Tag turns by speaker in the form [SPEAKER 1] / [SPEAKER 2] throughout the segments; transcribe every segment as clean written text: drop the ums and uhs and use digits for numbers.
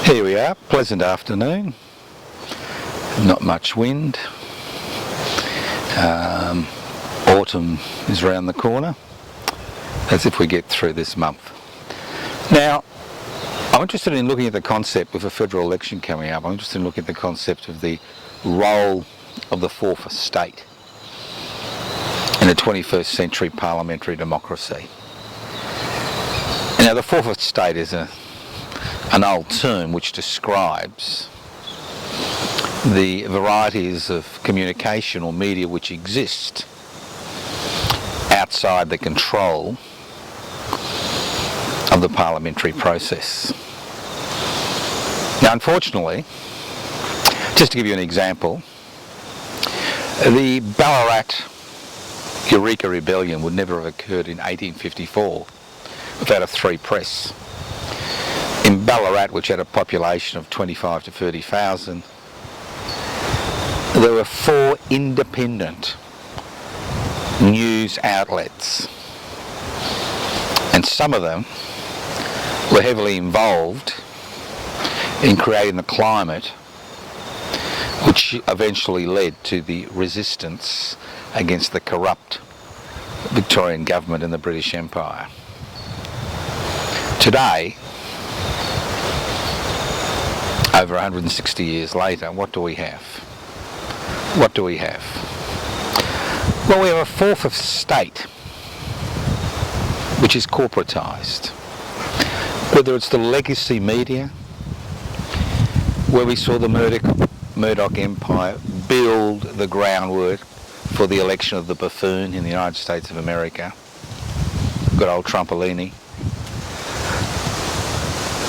[SPEAKER 1] Here we are, pleasant afternoon, not much wind, autumn is around the corner, as if we get through this month. Now, I'm interested in looking at the concept with a federal election coming up. I'm interested in looking at the concept of the role of the fourth estate in a 21st century parliamentary democracy. Now, the fourth estate is an old term which describes the varieties of communication or media which exist outside the control of the parliamentary process. Now, unfortunately, just to give you an example, the Ballarat Eureka Rebellion would never have occurred in 1854 without a free press. In Ballarat, which had a population of 25 to 30,000, there were 4 independent news outlets, and some of them were heavily involved in creating the climate which eventually led to the resistance against the corrupt Victorian government and the British Empire. Today, over 160 years later, what do we have? What do we have? Well, we have a fourth estate which is corporatised. Whether it's the legacy media, where we saw the Murdoch empire build the groundwork for the election of the buffoon in the United States of America, good old Trumpolini,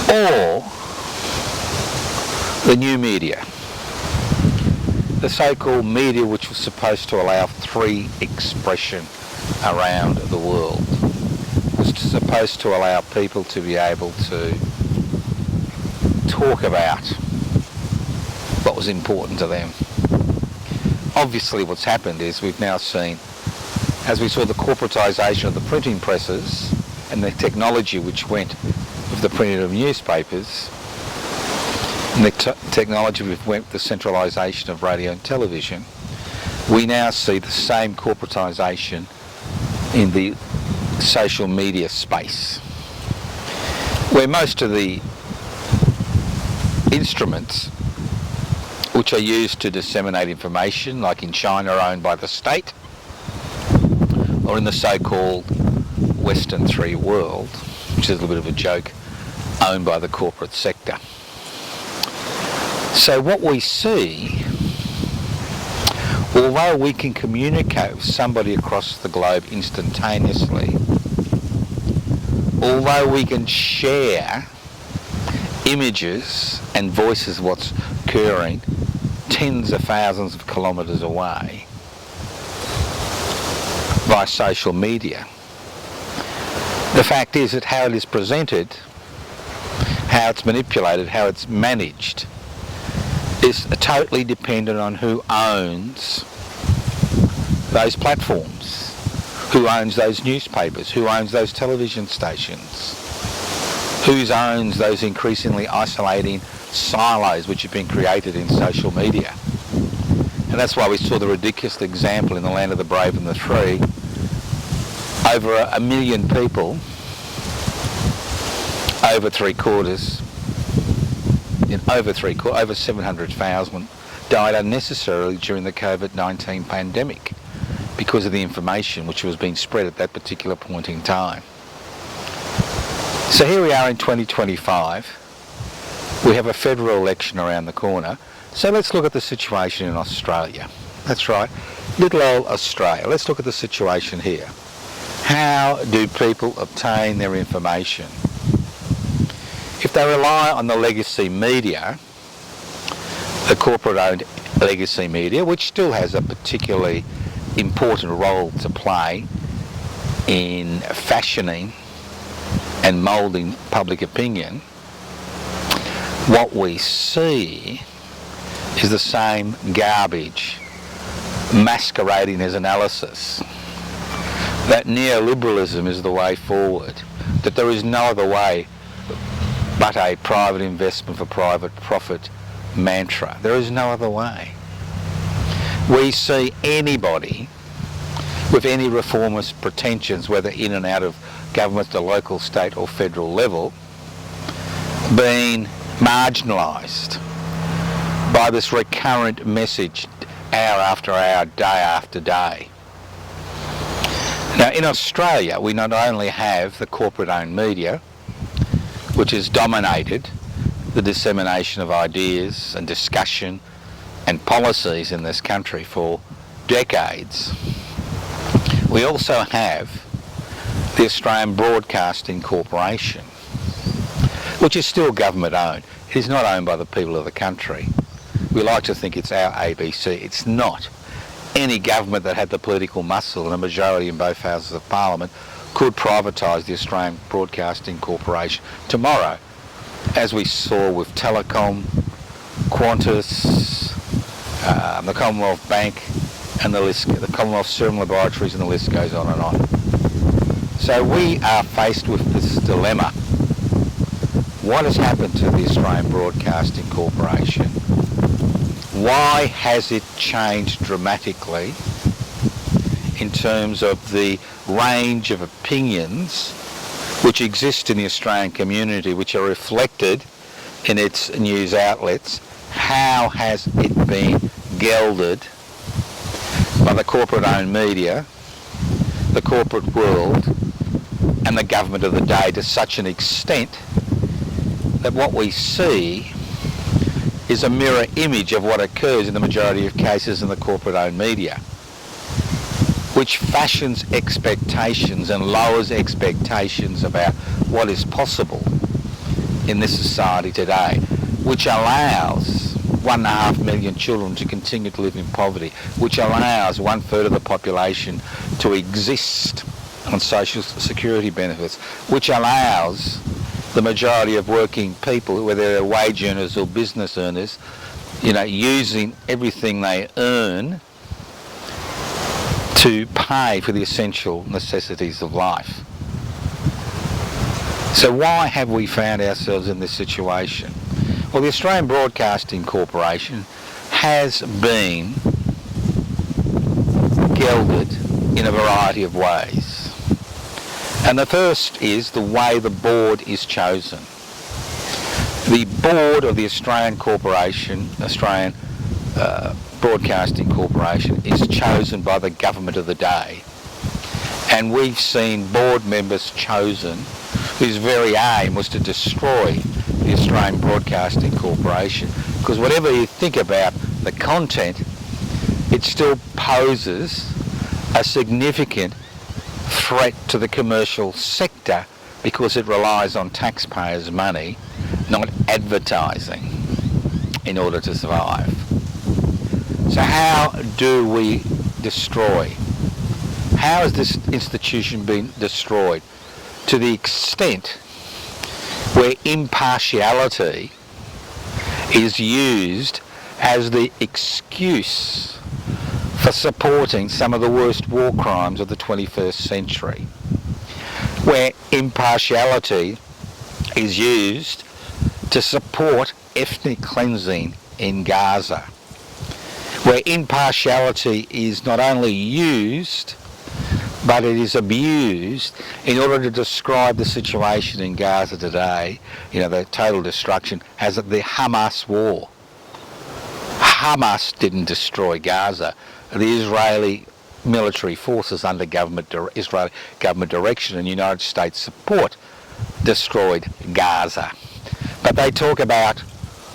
[SPEAKER 1] or the new media, the so-called media which was supposed to allow free expression around the world, was supposed to allow people to be able to talk about what was important to them. Obviously what's happened is we've now seen, as we saw the corporatisation of the printing presses and the technology which went with the printing of newspapers, and the technology which went with the centralisation of radio and television, we now see the same corporatisation in the social media space, where most of the instruments which are used to disseminate information, like in China, are owned by the state, or in the so-called Western Three World, which is a little bit of a joke, owned by the corporate sector. So what we see, although we can communicate with somebody across the globe instantaneously, although we can share images and voices of what's occurring tens of thousands of kilometres away via social media, the fact is that how it is presented, how it's manipulated, how it's managed, is totally dependent on who owns those platforms, who owns those newspapers, who owns those television stations, who owns those increasingly isolating silos which have been created in social media. And that's why we saw the ridiculous example in the land of the brave and the free. Over 1 million people, over 700,000 died unnecessarily during the COVID-19 pandemic because of the information which was being spread at that particular point in time. So here we are in 2025. We have a federal election around the corner. So let's look at the situation in Australia. That's right, little old Australia. Let's look at the situation here. How do people obtain their information? If they rely on the legacy media, the corporate-owned legacy media, which still has a particularly important role to play in fashioning and moulding public opinion, what we see is the same garbage masquerading as analysis. That neoliberalism is the way forward, that there is no other way but a private investment for private profit mantra. There is no other way. We see anybody with any reformist pretensions, whether in and out of government at the local, state or federal level, being marginalised by this recurrent message hour after hour, day after day. Now in Australia we not only have the corporate-owned media, which has dominated the dissemination of ideas and discussion and policies in this country for decades, we also have the Australian Broadcasting Corporation, which is still government owned. It is not owned by the people of the country. We like to think it's our ABC. It's not. Any government that had the political muscle and a majority in both houses of Parliament could privatise the Australian Broadcasting Corporation tomorrow, as we saw with Telecom, Qantas, the Commonwealth Bank, and the Commonwealth Serum Laboratories, and the list goes on and on. So we are faced with this dilemma. What has happened to the Australian Broadcasting Corporation? Why has it changed dramatically in terms of the range of opinions which exist in the Australian community, which are reflected in its news outlets? How has it been gelded by the corporate-owned media, the corporate world, and the government of the day to such an extent that what we see is a mirror image of what occurs in the majority of cases in the corporate-owned media, which fashions expectations and lowers expectations about what is possible in this society today, which allows 1.5 million children to continue to live in poverty, which allows 1/3 of the population to exist on social security benefits, which allows the majority of working people, whether they're wage earners or business earners, using everything they earn to pay for the essential necessities of life. So why have we found ourselves in this situation? Well, the Australian Broadcasting Corporation has been gelded in a variety of ways. And the first is the way the board is chosen. The board of the Australian Broadcasting Corporation is chosen by the government of the day. And we've seen board members chosen whose very aim was to destroy the Australian Broadcasting Corporation. Because whatever you think about the content, it still poses a significant threat to the commercial sector because it relies on taxpayers' money, not advertising, in order to survive. So how do we destroy? How has this institution been destroyed? To the extent where impartiality is used as the excuse for supporting some of the worst war crimes of the 21st century, where impartiality is used to support ethnic cleansing in Gaza, where impartiality is not only used but it is abused in order to describe the situation in Gaza today, the total destruction, as the Hamas war. Hamas didn't destroy Gaza. The Israeli military forces under Israeli government direction and United States support destroyed Gaza. But they talk about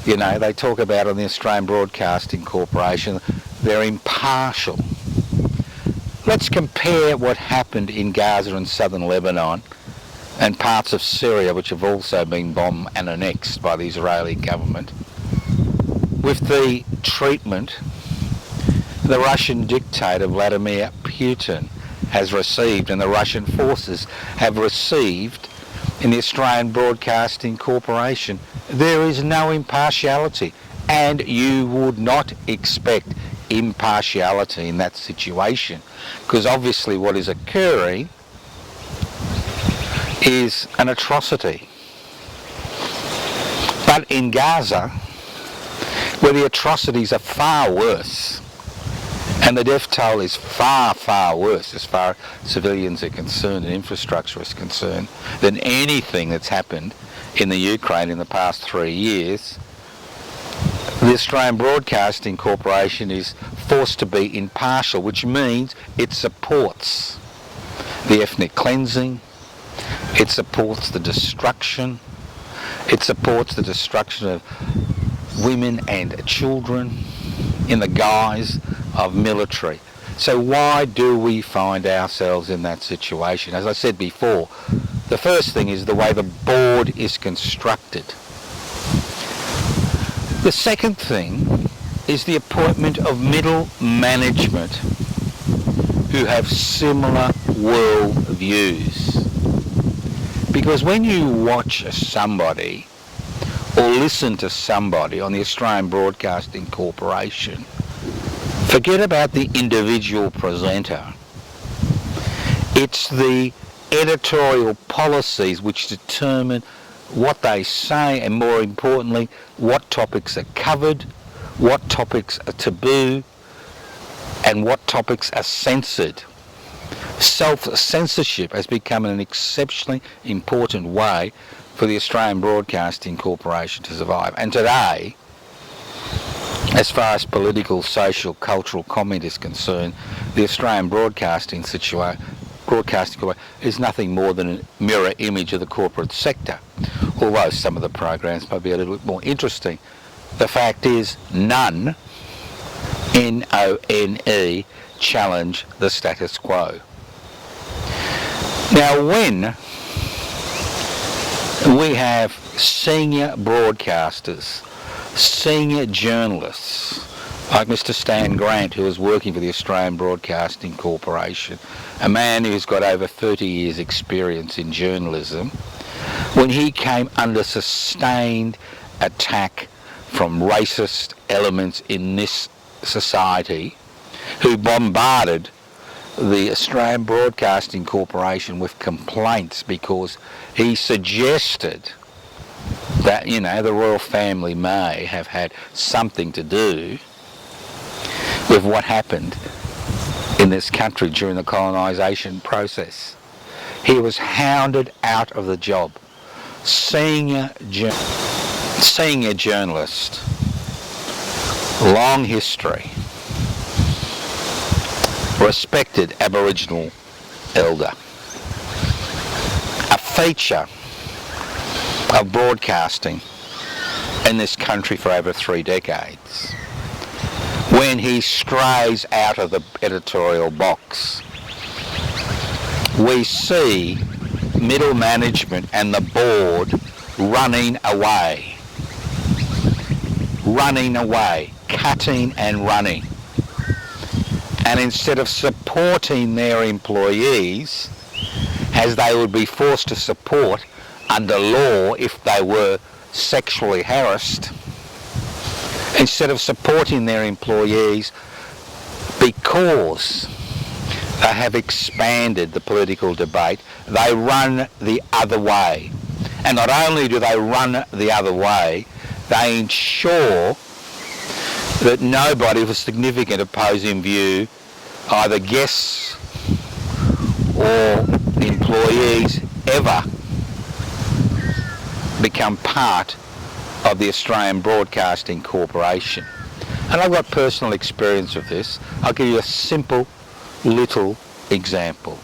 [SPEAKER 1] on the Australian Broadcasting Corporation, they're impartial. Let's compare what happened in Gaza and southern Lebanon and parts of Syria, which have also been bombed and annexed by the Israeli government, with the treatment the Russian dictator Vladimir Putin has received and the Russian forces have received in the Australian Broadcasting Corporation. There is no impartiality, and you would not expect impartiality in that situation, because obviously what is occurring is an atrocity. But in Gaza, where the atrocities are far worse, and the death toll is far, far worse as far as civilians are concerned and infrastructure is concerned than anything that's happened in the Ukraine in the past 3 years, the Australian Broadcasting Corporation is forced to be impartial, which means it supports the ethnic cleansing, it supports the destruction, it supports the destruction of women and children in the guise of military. So why do we find ourselves in that situation? As I said before, the first thing is the way the board is constructed. The second thing is the appointment of middle management who have similar world views. Because when you watch somebody or listen to somebody on the Australian Broadcasting Corporation, forget about the individual presenter. It's the editorial policies which determine what they say, and more importantly, what topics are covered, what topics are taboo, and what topics are censored. Self-censorship has become an exceptionally important way for the Australian Broadcasting Corporation to survive. And today, as far as political, social, cultural comment is concerned, the Australian Broadcasting Corporation is nothing more than a mirror image of the corporate sector. Although some of the programs might be a little bit more interesting, the fact is none, N-O-N-E, challenge the status quo. Now, when we have senior broadcasters, senior journalists, like Mr. Stan Grant, who is working for the Australian Broadcasting Corporation, a man who's got over 30 years' experience in journalism, when he came under sustained attack from racist elements in this society, who bombarded the Australian Broadcasting Corporation with complaints because he suggested that, you know, the royal family may have had something to do with what happened in this country during the colonisation process. He was hounded out of the job. Senior journalist, long history, respected Aboriginal elder, a feature of broadcasting in this country for over 3 decades. When he strays out of the editorial box, we see middle management and the board running away, cutting and running. And instead of supporting their employees, as they would be forced to support under law if they were sexually harassed, instead of supporting their employees because they have expanded the political debate, they run the other way. And not only do they run the other way, they ensure that nobody with a significant opposing view, either guests or employees, ever become part of the Australian Broadcasting Corporation. And I've got personal experience of this. I'll give you a simple little example.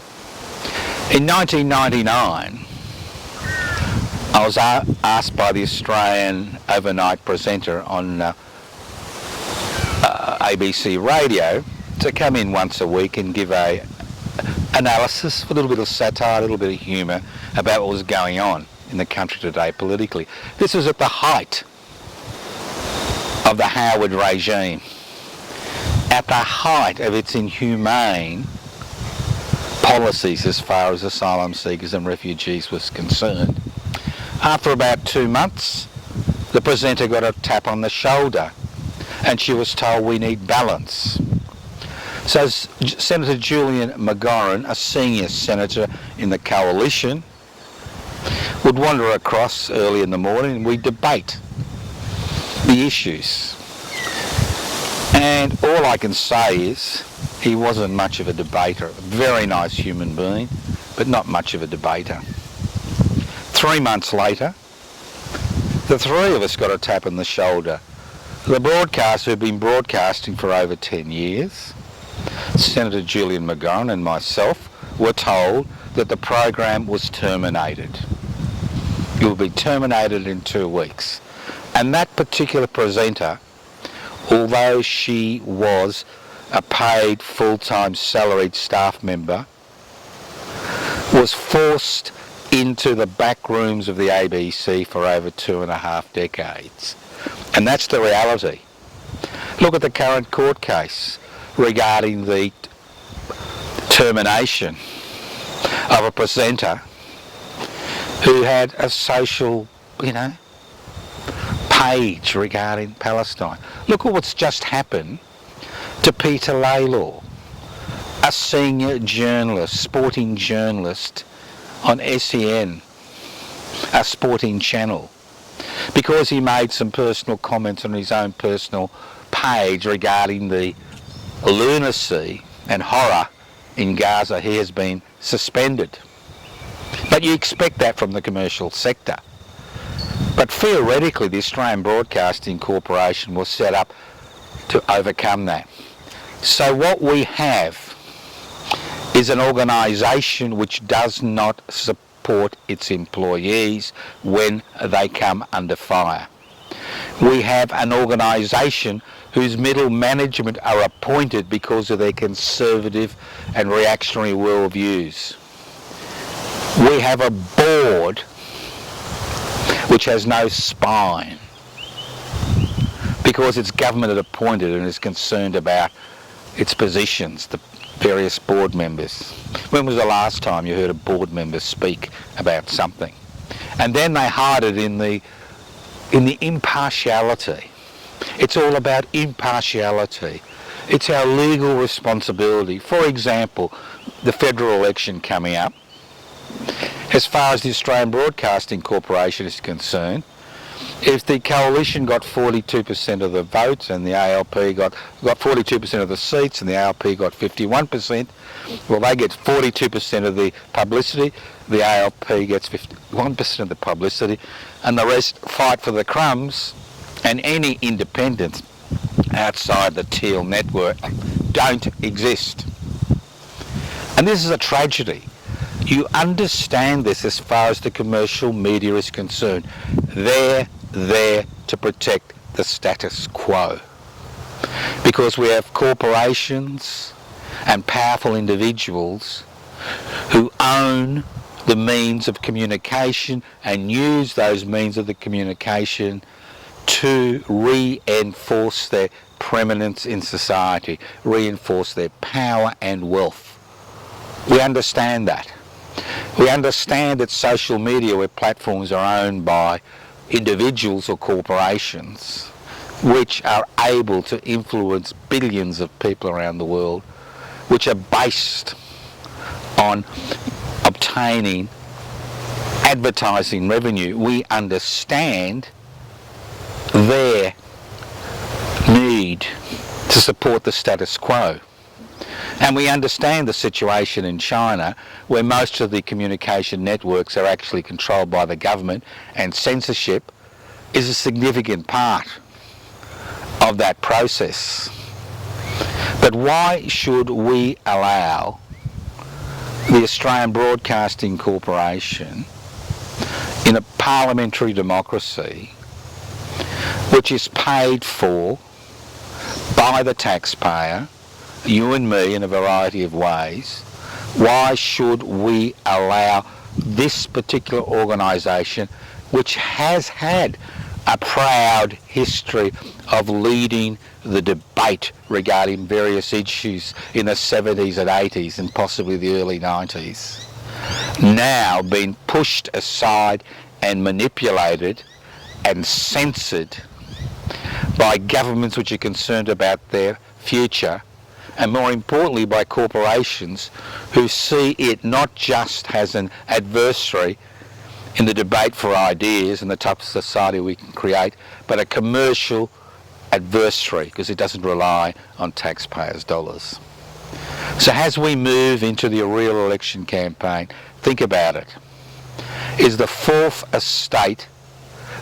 [SPEAKER 1] In 1999, I was asked by the Australian overnight presenter on ABC radio to come in once a week and give a analysis, a little bit of satire, a little bit of humour about what was going on in the country today politically. This was at the height of the Howard regime, at the height of its inhumane policies as far as asylum seekers and refugees was concerned. After about 2 months, the presenter got a tap on the shoulder and she was told, we need balance. So Senator Julian McGorran, a senior senator in the coalition, would wander across early in the morning and we'd debate the issues. And all I can say is he wasn't much of a debater. A very nice human being, but not much of a debater. 3 months later, the three of us got a tap on the shoulder. The broadcaster who'd been broadcasting for over 10 years, Senator Julian McGorran and myself, were told that the program was terminated. It will be terminated in 2 weeks. And that particular presenter, although she was a paid full-time salaried staff member, was forced into the back rooms of the ABC for over 2.5 decades. And that's the reality. Look at the current court case regarding the termination of a presenter who had a social, page regarding Palestine. Look at what's just happened to Peter Laylaw, a senior journalist, sporting journalist on SEN, a sporting channel, because he made some personal comments on his own personal page regarding the lunacy and horror in Gaza. He has been suspended. But you expect that from the commercial sector. But theoretically, the Australian Broadcasting Corporation was set up to overcome that. So what we have is an organisation which does not support its employees when they come under fire. We have an organisation whose middle management are appointed because of their conservative and reactionary worldviews. We have a board which has no spine because it's government appointed and is concerned about its positions, the various board members. When was the last time you heard a board member speak about something? And then they hide it in the impartiality. It's all about impartiality. It's our legal responsibility. For example, the federal election coming up, as far as the Australian Broadcasting Corporation is concerned, if the coalition got 42% of the votes and the ALP got 42% of the seats and the ALP got 51%, well, they get 42% of the publicity, the ALP gets 51% of the publicity, and the rest fight for the crumbs, and any independents outside the Teal network don't exist. And this is a tragedy. You understand this as far as the commercial media is concerned. They're there to protect the status quo. Because we have corporations and powerful individuals who own the means of communication and use those means of the communication to reinforce their preeminence in society, reinforce their power and wealth. We understand that. We understand that social media where platforms are owned by individuals or corporations which are able to influence billions of people around the world, which are based on obtaining advertising revenue. We understand their need to support the status quo. And we understand the situation in China where most of the communication networks are actually controlled by the government, and censorship is a significant part of that process. But why should we allow the Australian Broadcasting Corporation in a parliamentary democracy which is paid for by the taxpayer, you and me, in a variety of ways, why should we allow this particular organisation, which has had a proud history of leading the debate regarding various issues in the 70s and 80s and possibly the early 90s, now being pushed aside and manipulated and censored by governments which are concerned about their future, and more importantly by corporations who see it not just as an adversary in the debate for ideas and the type of society we can create, but a commercial adversary because it doesn't rely on taxpayers' dollars. So as we move into the real election campaign, think about it. Is the fourth estate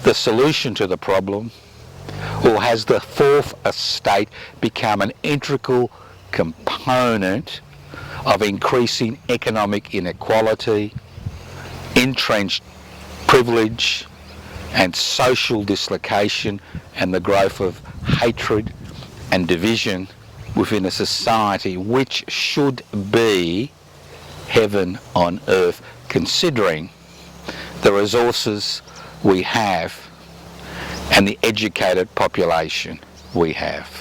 [SPEAKER 1] the solution to the problem, or has the fourth estate become an integral component of increasing economic inequality, entrenched privilege and social dislocation, and the growth of hatred and division within a society which should be heaven on earth, considering the resources we have and the educated population we have?